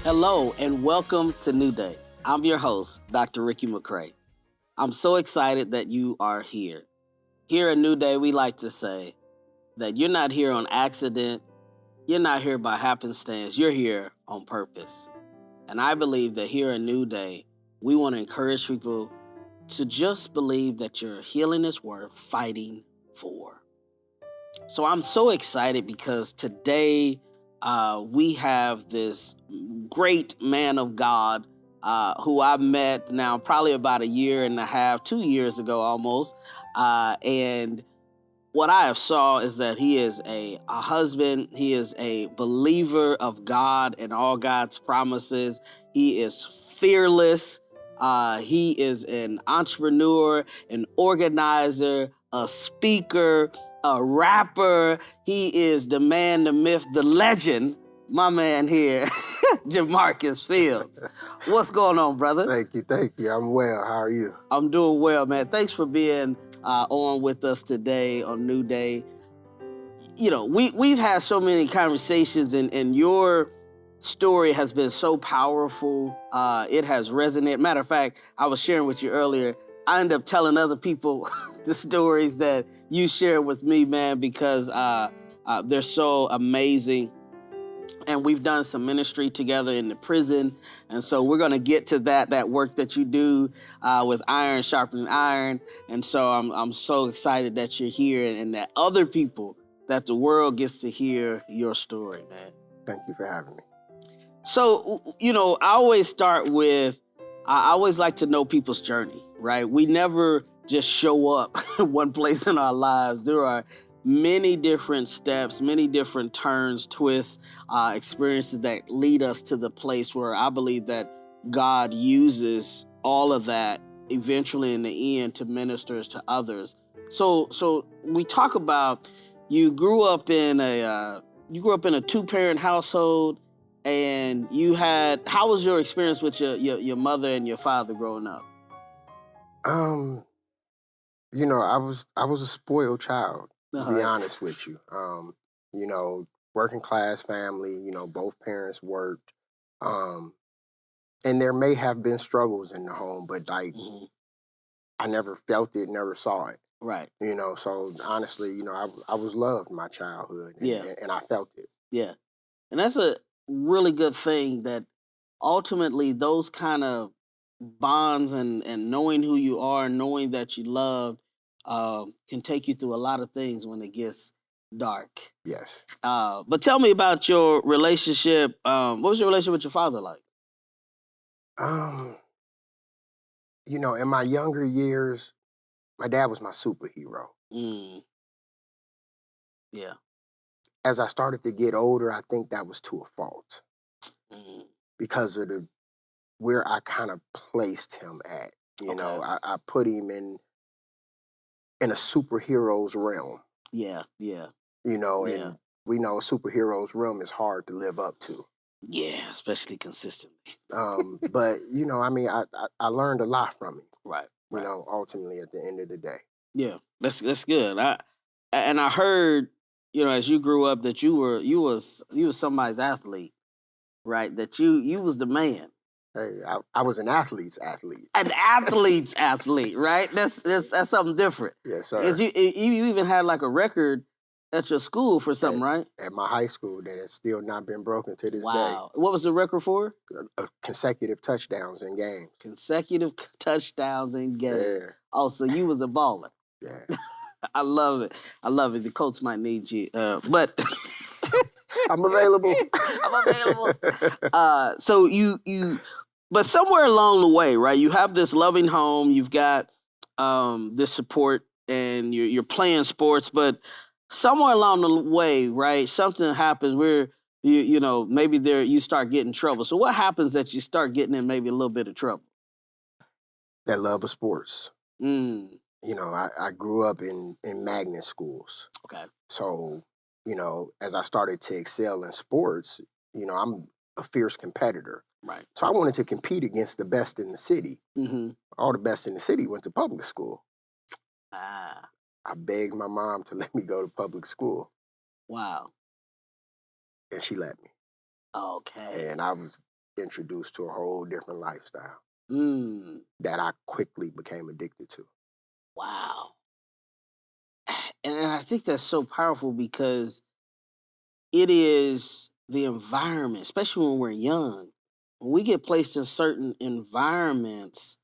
Hello and welcome to New Day. I'm your host, Dr. Rickey McCray. I'm so excited that you are here. Here at New Day, we like to say that you're not here on accident, you're not here by happenstance, you're here on purpose. And I believe that here at New Day, we want to encourage people to just believe that your healing is worth fighting for. So I'm so excited because today we have this great man of God who I met now probably about a year and a half, 2 years ago almost. And what I have saw is that he is a husband. He is a believer of God and all God's promises. He is fearless. He is an entrepreneur, an organizer, a speaker, a rapper. He is the man, the myth, the legend. My man here, JaMarcus Fields. What's going on, brother? Thank you. I'm well. How are you? I'm doing well, man. Thanks for being on with us today on New Day. You know, we've had so many conversations, and your story has been so powerful. It has resonated. Matter of fact, I was sharing with you earlier. I end up telling other people the stories that you share with me, man, because they're so amazing. And we've done some ministry together in the prison. And so we're going to get to that work that you do with iron sharpening iron. And so I'm so excited that you're here and that other people, that the world gets to hear your story, man. Thank you for having me. So, you know, I always start with, I always like to know people's journey, right? We never just show up one place in our lives. There are many different steps, many different turns, twists, experiences that lead us to the place where I believe that God uses all of that eventually in the end to minister to others. So we talk about you grew up in a two-parent household, and you had, how was your experience with your mother and your father growing up? You know, I was a spoiled child, to be Uh-huh. honest with you. You know, working class family, you know, both parents worked. Um, and there may have been struggles in the home, but like Mhm. I never felt it, never saw it. Right. You know, so honestly, you know, I was loved in my childhood and, Yeah. and I felt it. Yeah. And that's a really good thing, that ultimately those kind of bonds and knowing who you are, knowing that you loved, can take you through a lot of things when it gets dark. Yes. But tell me about your relationship. What was your relationship with your father like? Um, you know, in my younger years, my dad was my superhero. Mm, yeah. As I started to get older, I think that was to a fault Mm, because of the where I kind of placed him at. You okay. know, I put him in a superhero's realm. Yeah. Yeah. You know, Yeah. and we know a superhero's realm is hard to live up to. Yeah. Especially consistently. But you know, I mean, I learned a lot from him. Right. You Right. know, ultimately at the end of the day. Yeah, that's good. I heard, you know, as you grew up that you was somebody's athlete, right? That you was the man, Hey, I was an athlete's athlete. an athlete's athlete, right? That's something different. Yes, Because sir. you even had like a record at your school for At, something, right? at my high school that has still not been broken to this day. Wow. What was the record for? Consecutive touchdowns in games. Consecutive touchdowns in games. Yeah, Oh, so you was a baller. yeah. I love it. I love it. The Colts might need you, but. I'm available. I'm available. So but somewhere along the way, right? You have this loving home. You've got this support, and you're playing sports. But somewhere along the way, right? Something happens where you know, maybe you start getting trouble. So what happens that you start getting in maybe a little bit of trouble? That love of sports. Mm, You know, I grew up in magnet schools. okay. So, you know, as I started to excel in sports, you know, I'm a fierce competitor. Right. So I wanted to compete against the best in the city. Mm-hmm. All the best in the city went to public school. Ah. I begged my mom to let me go to public school, Wow. and she let me. Okay. And I was introduced to a whole different lifestyle Mm, that I quickly became addicted to. wow. And I think that's so powerful because it is the environment, especially when we're young. When we get placed in certain environments,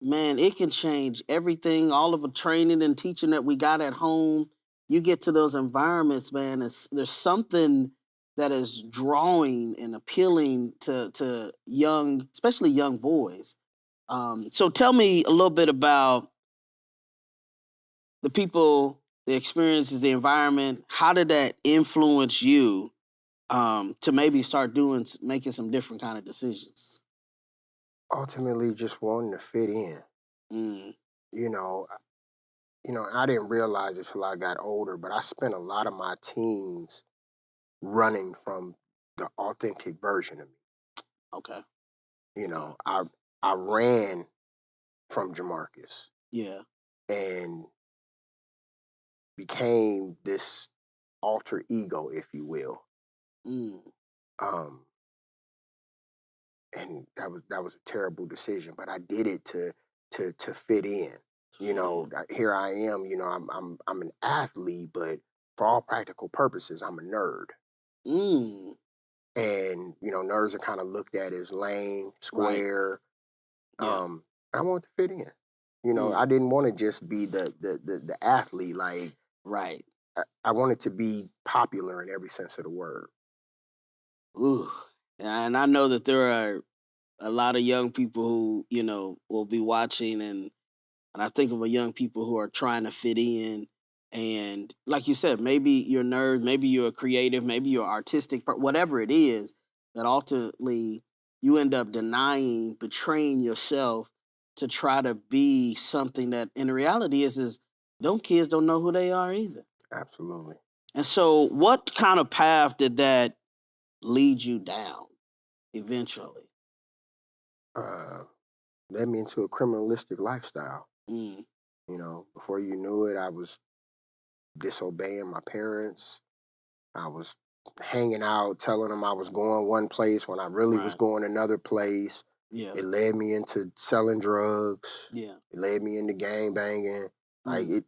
man, it can change everything. All of the training and teaching that we got at home, you get to those environments, man. There's something that is drawing and appealing to young, especially young boys. So tell me a little bit about the people, the experiences, the environment. How did that influence you to maybe start making some different kind of decisions? Ultimately, just wanting to fit in. Mm, You know, I didn't realize it till I got older, but I spent a lot of my teens running from the authentic version of me. okay. You Okay. know, I ran from JaMarcus Yeah. and became this alter ego, if you will. Mm, Um, and that was a terrible decision, but I did it to fit in. to fit in. Here I am. I'm an athlete, but for all practical purposes, I'm a nerd. Mm, And nerds are kind of looked at as lame, right. square. Yeah. I wanted to fit in. Mm, I didn't want to just be the athlete. Like right. I wanted to be popular in every sense of the word. Ooh. And I know that there are a lot of young people who, will be watching and I think of a young people who are trying to fit in. And like you said, maybe you're a nerd, maybe you're a creative, maybe you're artistic, but whatever it is, that ultimately you end up denying, betraying yourself to try to be something that in reality is don't kids don't know who they are either. Absolutely. And so what kind of path did that lead you down eventually? Uh, Led me into a criminalistic lifestyle. Mm, Before you knew it, I was disobeying my parents. I was hanging out, telling them I was going one place when I really was right. going another place. Yeah. It led me into selling drugs. Yeah. It led me into gang banging. Like Mm,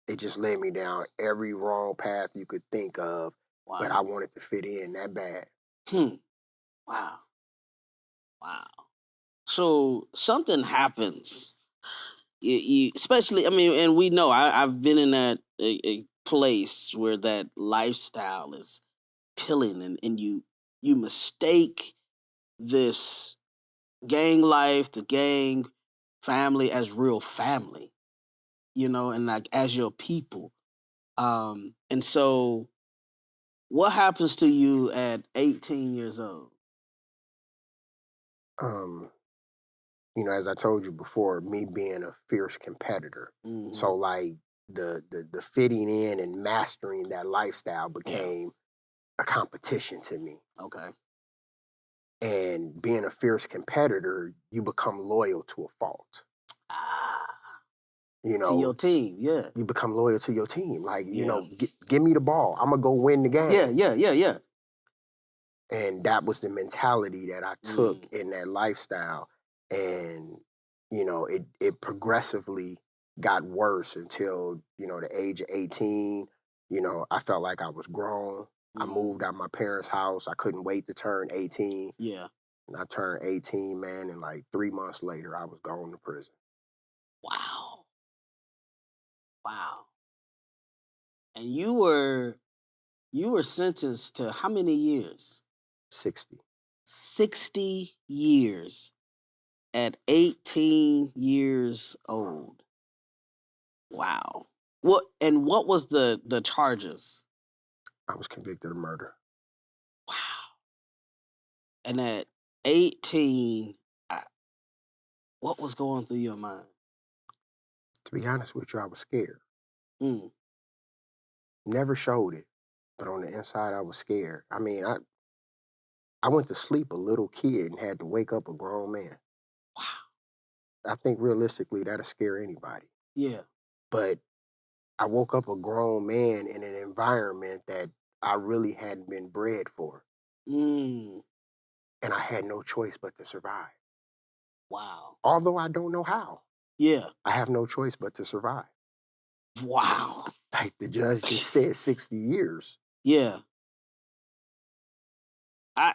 it just led me down every wrong path you could think of. But wow. I wanted to fit in that bad. Hmm. Wow. Wow. So something happens. Especially, I mean, and we know I've been in a place where that lifestyle is killing, and you mistake this gang life, the gang family as real family, and like as your people. And so what happens to you at 18 years old? Um, as I told you before, me being a fierce competitor. Hmm. So like the fitting in and mastering that lifestyle Yeah. became a competition to me. Okay. And being a fierce competitor, you become loyal to a fault. Ah, You to know, your team. Yeah. you become loyal to your team. Like, Yeah. give me the ball. I'm gonna go win the Yeah. game. Yeah. Yeah. Yeah. And that was the mentality that I took Mm, in that lifestyle. And, it progressively got worse until, the age of 18. I felt like I was grown. I mm, moved out my parents' house. I couldn't wait to turn 18. yeah. And I turned 18, man, and like 3 months later, I was going to prison. Wow. Wow. And you were sentenced to how many years? 60. 60 years at 18 years old. Wow. What was the charges? I was convicted of murder. Wow. And at 18, what was going through your mind? To be honest with you, I was scared. Mm, Never showed it, but on the inside, I was scared. I mean, I went to sleep a little kid and had to wake up a grown man. wow. I think realistically, that'll scare anybody. Yeah. But I woke up a grown man in an environment that I really hadn't been bred for. Mm, and I had no choice but to survive. Wow. Although I don't know how, Yeah. I have no choice but to survive. Wow. Like the judge just said, 60 years. Yeah. I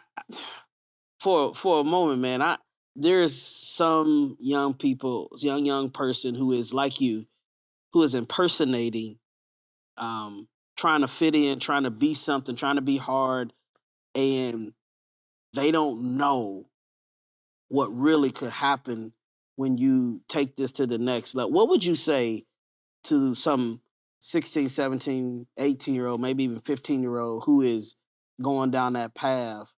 for a moment, man, there's some young person who is like you, who is impersonating, trying to fit in, trying to be something, trying to be hard, and they don't know what really could happen when you take this to the next level. What would you say to some 16, 17, 18-year-old, maybe even 15-year-old who is going down that path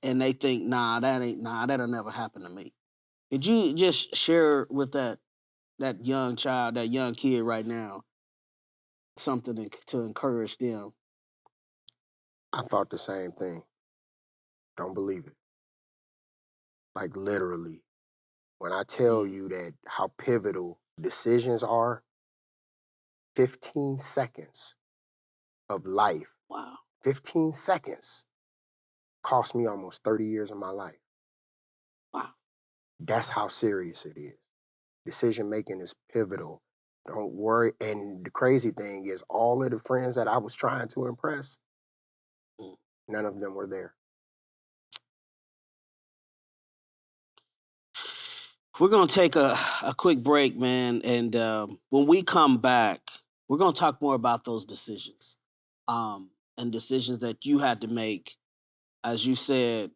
and they think, that'll never happen to me? Could you just share with that young child, that young kid right now, something to encourage them? I thought the same thing. Don't believe it. Like literally. When I tell Mm. you that how pivotal decisions are, 15 seconds of life, Wow. 15 seconds cost me almost 30 years of my life. Wow. That's how serious it is. Decision making is pivotal. Don't worry. And the crazy thing is, all of the friends that I was trying to impress, Mm. none of them were there. We're going to take a quick break, man. And when we come back, we're going to talk more about those decisions, and decisions that you had to make. As you said,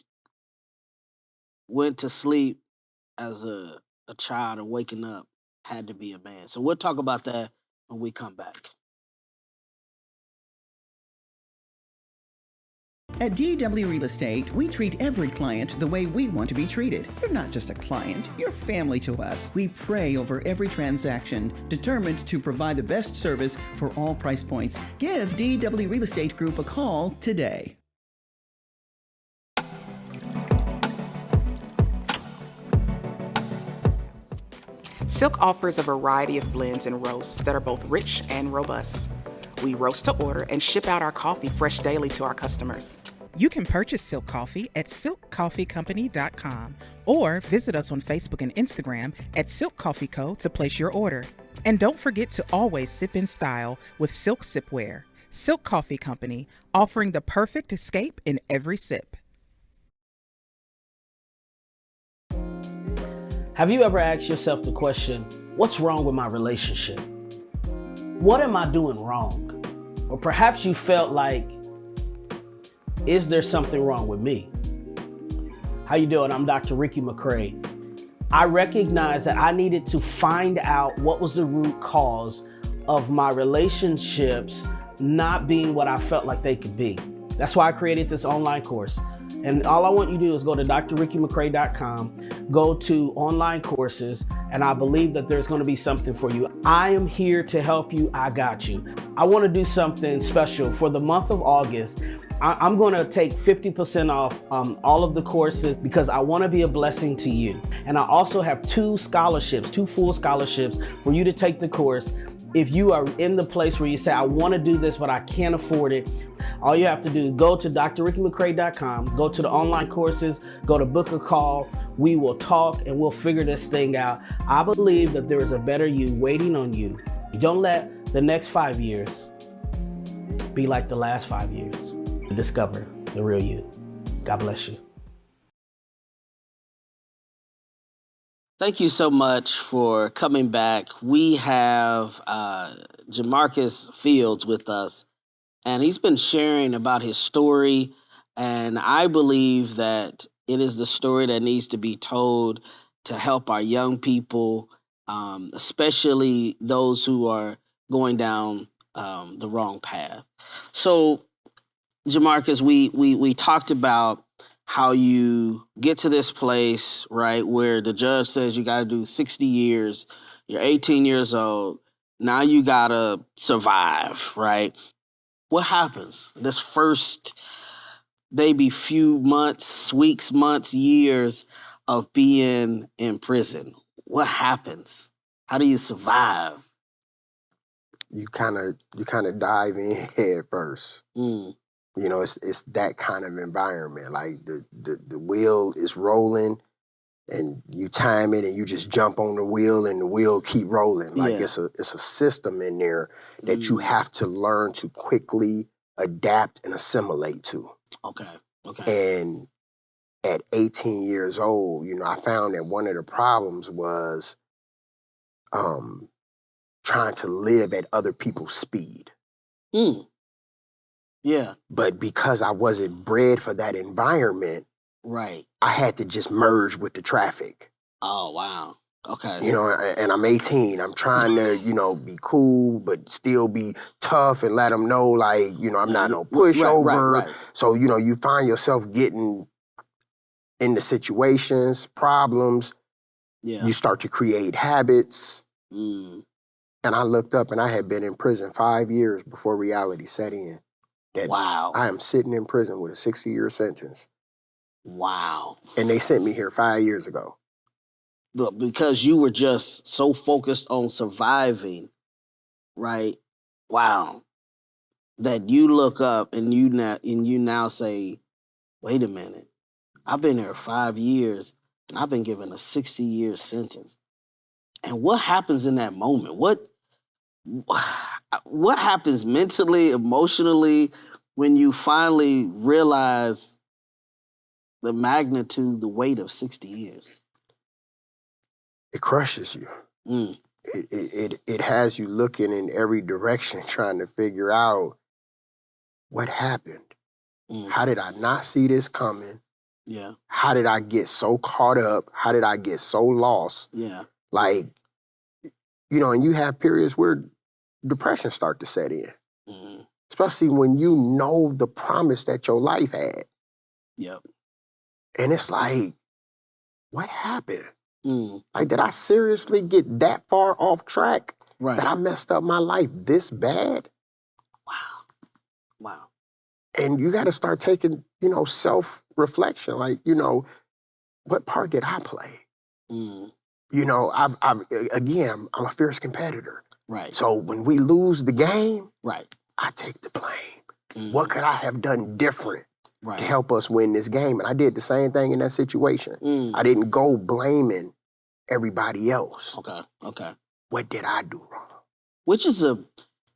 went to sleep as a child and waking up had to be a man. So we'll talk about that when we come back. At DW Real Estate, we treat every client the way we want to be treated. You're not just a client, you're family to us. We pray over every transaction, determined to provide the best service for all price points. Give DW Real Estate Group a call today. Silk offers a variety of blends and roasts that are both rich and robust. We roast to order and ship out our coffee fresh daily to our customers. You can purchase Silk Coffee at silkcoffeecompany.com or visit us on Facebook and Instagram at Silk Coffee Co. to place your order. And don't forget to always sip in style with Silk Sipware. Silk Coffee Company, offering the perfect escape in every sip. Have you ever asked yourself the question, what's wrong with my relationship? What am I doing wrong? Or perhaps you felt like, is there something wrong with me? How you doing? I'm Dr. Rickey McCray. I recognized that I needed to find out what was the root cause of my relationships not being what I felt like they could be. That's why I created this online course. And all I want you to do is go to drrickymccray.com, go to online courses, and I believe that there's going to be something for you. I am here to help you. I got you. I want to do something special for the month of August. I'm going to take 50% off all of the courses because I want to be a blessing to you. And I also have two full scholarships for you to take the course. If you are in the place where you say, I want to do this, but I can't afford it, all you have to do is go to drrickymccray.com, go to the online courses, go to book a call. We will talk and we'll figure this thing out. I believe that there is a better you waiting on you. Don't let the next 5 years be like the last 5 years. Discover the real you. God bless you. Thank you so much for coming back. We have JaMarcus Fields with us, and he's been sharing about his story, and I believe that it is the story that needs to be told to help our young people, especially those who are going down the wrong path. So, JaMarcus, we talked about how you get to this place, right, where the judge says you got to do 60 years. You're 18 years old. Now you got to survive, right? What happens this first maybe few months, weeks, months, years of being in prison? What happens? How do you survive? You kind of dive in head first. Mm. You know, it's that kind of environment. Like the wheel is rolling and you time it and you just jump on the wheel and the wheel keep rolling. Like Yeah. it's a system in there that you have to learn to quickly adapt and assimilate to. Okay. Okay. And at 18 years old, you know, I found that one of the problems was trying to live at other people's speed. Mm. Yeah. But because I wasn't bred for that environment, Right. I had to just merge with the traffic. Oh, wow. Okay. You know, and I'm 18. I'm trying to, you know, be cool, but still be tough and let them know, like, you know, I'm not no pushover. Right. So, you know, you find yourself getting into situations, problems. Yeah. You start to create habits. Mm. And I looked up and I had been in prison 5 years before reality set in. That Wow. I am sitting in prison with a 60-year sentence. Wow. And they sent me here 5 years ago. But because you were just so focused on surviving, right? Wow. That you look up and you now say, wait a minute. I've been here 5 years and I've been given a 60-year sentence. And what happens in that moment? What happens mentally, emotionally, when you finally realize the magnitude, the weight of 60 years? It crushes you. Mm. It has you looking in every direction trying to figure out what happened. Mm. How did I not see this coming? Yeah. How did I get so caught up? How did I get so lost? Yeah. Like, you know, and you have periods where depression start to set in. Mm. Especially when you know the promise that your life had. Yep. And it's like, what happened? Mm. Like, did I seriously get that far off track Right. that I messed up my life this bad? Wow. And you got to start taking, you know, self-reflection. Like, you know, what part did I play? Mm. You know, I'm a fierce competitor. Right. So when we lose the game, Right. I take the blame. Mm. What could I have done different Right. to help us win this game? And I did the same thing in that situation. Mm. I didn't go blaming everybody else. Okay. What did I do wrong? Which is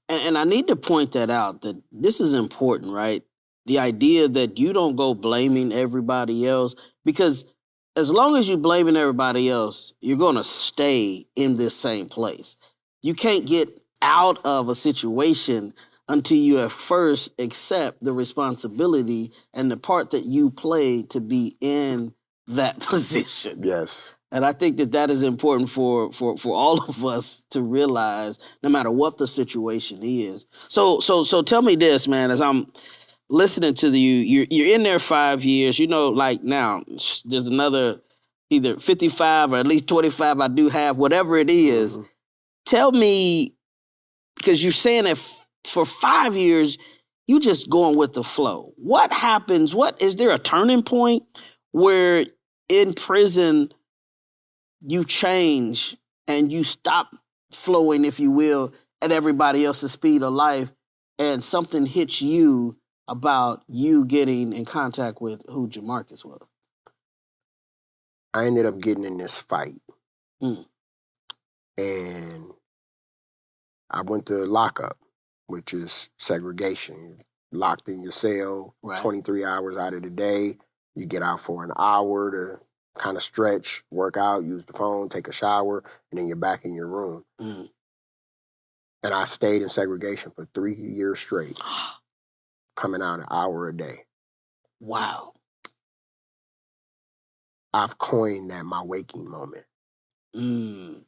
and I need to point that out, that this is important, right? The idea that you don't go blaming everybody else, because as long as you're blaming everybody else, you're going to stay in this same place. You can't get out of a situation until you have first accept the responsibility and the part that you played to be in that position. Yes. And I think that is important for all of us to realize, no matter what the situation is. So tell me this, man, as I'm listening to you're in there 5 years, you know, like now there's another either 55 or at least 25 I do have, whatever it is. Mm-hmm. Tell me, because you're saying that for 5 years, you just going with the flow. What happens? Is there a turning point where in prison you change and you stop flowing, if you will, at everybody else's speed of life, and something hits you about you getting in contact with who JaMarcus was? I ended up getting in this fight. Mm. And I went to lockup, which is segregation. You're locked in your cell, right. 23 hours out of the day. You get out for an hour to kind of stretch, work out, use the phone, take a shower, and then you're back in your room. Mm. And I stayed in segregation for 3 years straight, coming out an hour a day. Wow. I've coined that my waking moment. Mm.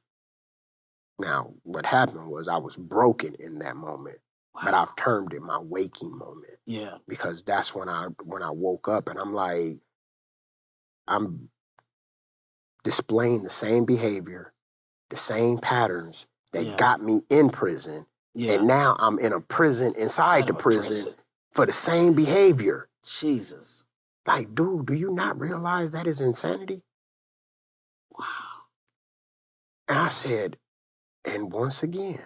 Now, what happened was I was broken in that moment, but I've termed it my waking moment. Yeah. Because that's when I woke up and I'm like, I'm displaying the same behavior, the same patterns that got me in prison. Yeah. And now I'm in a prison inside the prison for the same behavior. Jesus. Like, dude, do you not realize that is insanity? Wow. And I said, and once again,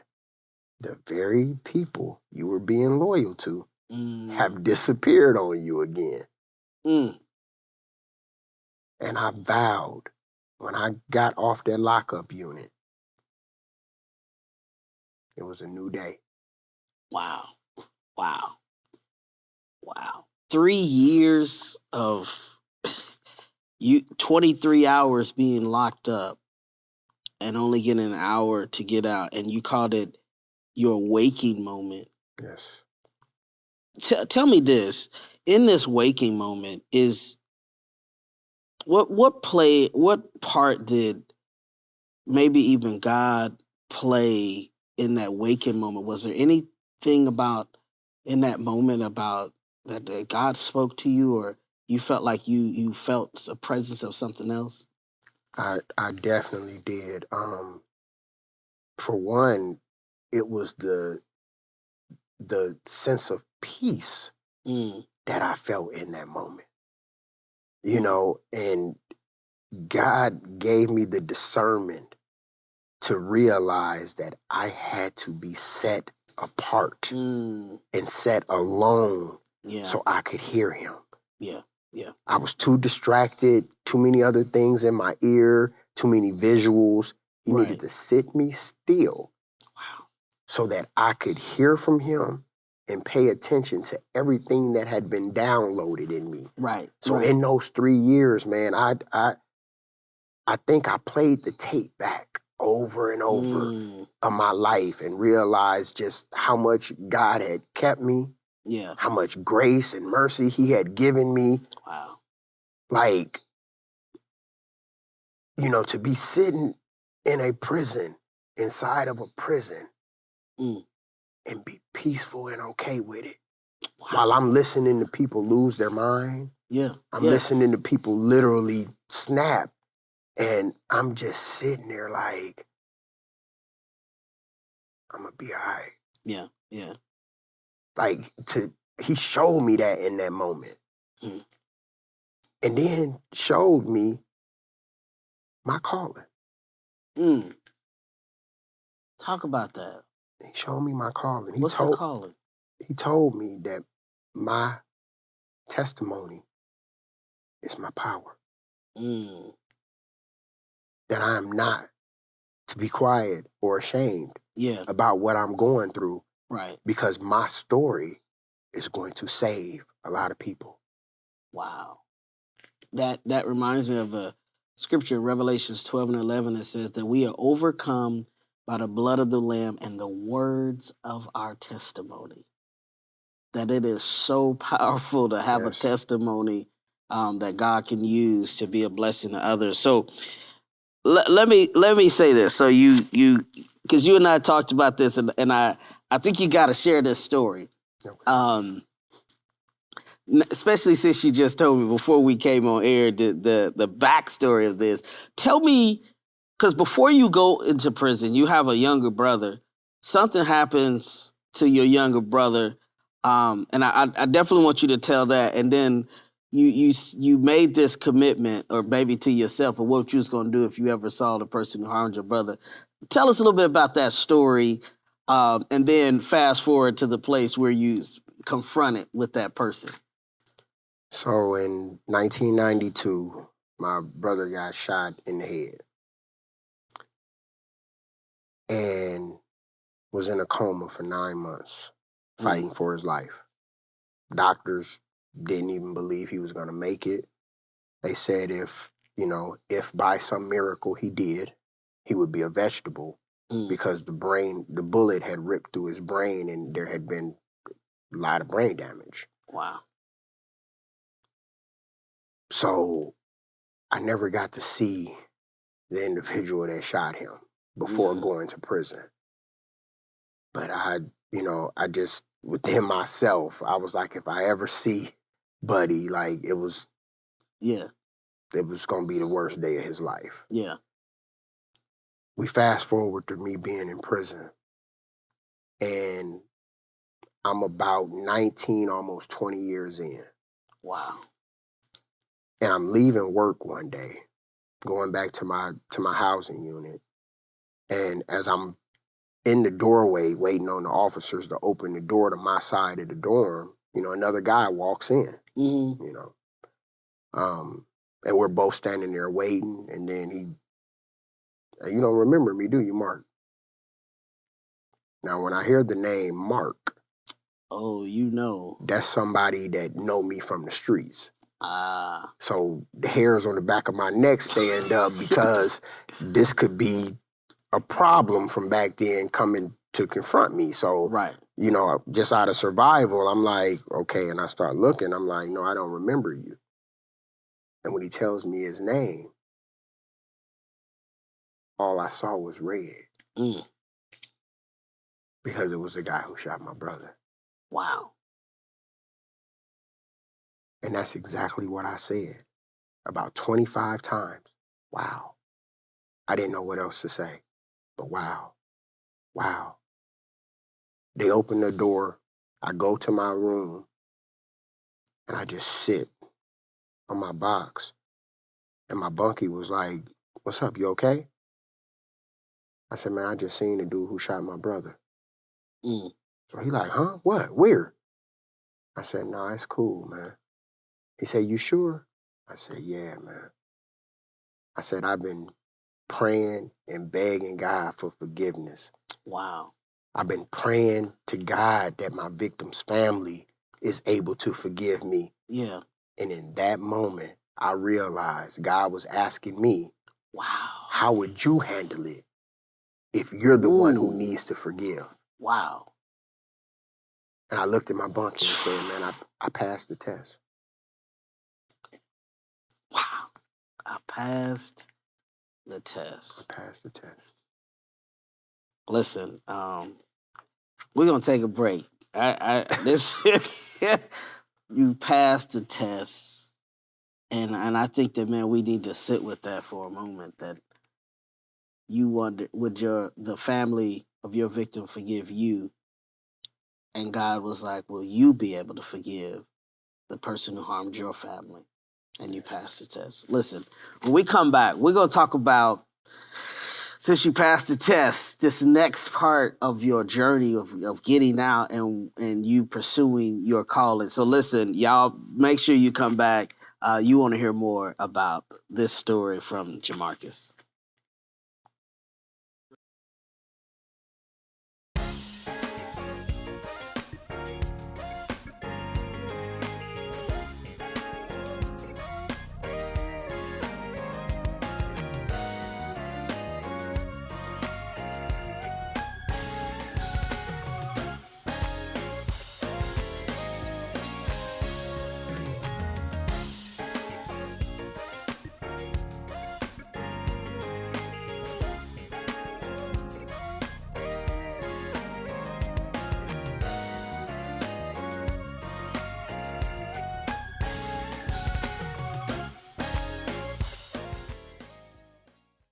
the very people you were being loyal to have disappeared on you again. Mm. And I vowed when I got off that lockup unit, it was a new day. Wow. Wow. Wow. 3 years of 23 hours being locked up and only getting an hour to get out, and you called it your waking moment. Yes. Tell me this. In this waking moment, is what part did maybe even God play in that waking moment? Was there anything about in that moment about that God spoke to you, or you felt like you felt a presence of something else? I definitely did. For one, it was the sense of peace that I felt in that moment. You know, and God gave me the discernment to realize that I had to be set apart and set alone so I could hear him. Yeah. Yeah. I was too distracted, too many other things in my ear, too many visuals. He needed to sit me still so that I could hear from him and pay attention to everything that had been downloaded in me. Right. So in those 3 years, man, I think I played the tape back over and over of my life and realized just how much God had kept me. Yeah. How much grace and mercy he had given me. Wow. Like, you know, to be sitting in a prison, inside of a prison, and be peaceful and okay with it. Wow. While I'm listening to people lose their mind. Yeah. I'm listening to people literally snap. And I'm just sitting there like, I'm gonna be all right. Yeah. Yeah. Like, he showed me that in that moment. And then showed me my calling. Talk about that. He showed me my calling. What's the calling? He told me that my testimony is my power. That I am not to be quiet or ashamed about what I'm going through. Right. Because my story is going to save a lot of people. Wow. That reminds me of a scripture in Revelations 12:11 that says that we are overcome by the blood of the Lamb and the words of our testimony. That it is so powerful to have a testimony that God can use to be a blessing to others. So let me say this. So you because you and I talked about this, and I think you got to share this story. Okay. Especially since you just told me before we came on air the backstory of this. Tell me, because before you go into prison, you have a younger brother. Something happens to your younger brother, and I definitely want you to tell that. And then you made this commitment, or maybe to yourself, of what you was going to do if you ever saw the person who harmed your brother. Tell us a little bit about that story, and then fast forward to the place where you confronted with that person. So in 1992, my brother got shot in the head and was in a coma for 9 months, fighting for his life. Doctors didn't even believe he was going to make it. They said if by some miracle he did, he would be a vegetable because the bullet had ripped through his brain and there had been a lot of brain damage. Wow. So I never got to see the individual that shot him before going to prison. But I just, within myself, I was like, if I ever see Buddy, like it was going to be the worst day of his life. Yeah. We fast forward to me being in prison, and I'm about 19, almost 20 years in. Wow. And I'm leaving work one day, going back to my housing unit. And as I'm in the doorway waiting on the officers to open the door to my side of the dorm, another guy walks in, you know. And we're both standing there waiting, and then you don't remember me, do you, Mark? Now, when I hear the name Mark, oh, you know, that's somebody that know me from the streets. Ah. So the hairs on the back of my neck stand up because this could be a problem from back then coming to confront me. So, right. Just out of survival, I'm like, okay, and I start looking, I'm like, no, I don't remember you. And when he tells me his name, all I saw was red. Because it was the guy who shot my brother. Wow. And that's exactly what I said. About 25 times. Wow. I didn't know what else to say. But wow. Wow. They open the door. I go to my room. And I just sit on my box. And my bunkie was like, what's up, you okay? I said, man, I just seen the dude who shot my brother. So he like, huh? What? Where? I said, nah, it's cool, man. He said, you sure? I said, yeah, man. I said, I've been praying and begging God for forgiveness. Wow. I've been praying to God that my victim's family is able to forgive me. Yeah. And in that moment, I realized God was asking me, wow, how would you handle it if you're the one who needs to forgive? Wow. And I looked at my bunkie and said, man, I passed the test. Wow. I passed the test. I passed the test. Listen, we're gonna take a break. You passed the test, and I think that, man, we need to sit with that for a moment. That you wonder, would the family of your victim forgive you? And God was like, will you be able to forgive the person who harmed your family? And you passed the test. Listen, when we come back, we're gonna talk about, since you passed the test, this next part of your journey of getting out and you pursuing your calling. So listen, y'all, make sure you come back. You want to hear more about this story from JaMarcus.